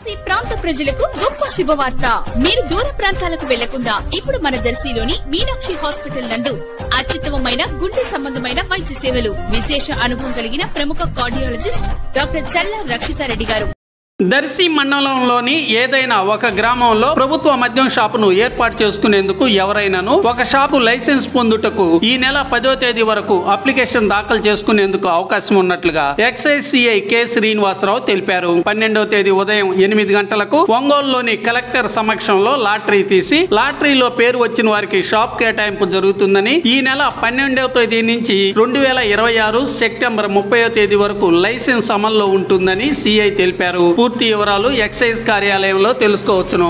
దర్శి ప్రాంత ప్రజలకు గొప్ప శుభవార్త. మీరు దూర ప్రాంతాలకు వెళ్లకుండా ఇప్పుడు మన దర్శిలోని మీనాక్షి హాస్పిటల్ నందు అత్యుత్తమమైన గుండె సంబంధమైన వైద్య సేవలు. విశేష అనుభవం కలిగిన ప్రముఖ కార్డియాలజిస్ట్ డాక్టర్ చల్లా రక్షితారెడ్డి గారు. దర్శి మండలంలోని ఏదైనా ఒక గ్రామంలో ప్రభుత్వ మద్యం షాపును ఏర్పాటు చేసుకునేందుకు ఎవరైనాను ఒక షాపు లైసెన్స్ పొందుటకు ఈ నెల 10వ తేదీ వరకు అప్లికేషన్ దాఖలు చేసుకునేందుకు అవకాశం ఉన్నట్లుగా ఎక్సైజ్ సిఐ కె శ్రీనివాసరావు తెలిపారు. 12వ తేదీ ఉదయం 8 గంటలకు ఒంగోలులోని కలెక్టర్ సమక్షంలో లాటరీ తీసి లాటరీలో పేరు వచ్చిన వారికి షాప్ కేటాయింపు జరుగుతుందని, ఈ నెల 12వ తేదీ నుంచి 2026 సెప్టెంబర్ 30వ తేదీ వరకు లైసెన్స్ అమల్లో ఉంటుందని సిఐ తెలిపారు. పూర్తి వివరాలు ఎక్సైజ్ కార్యాలయంలో తెలుసుకోవచ్చును.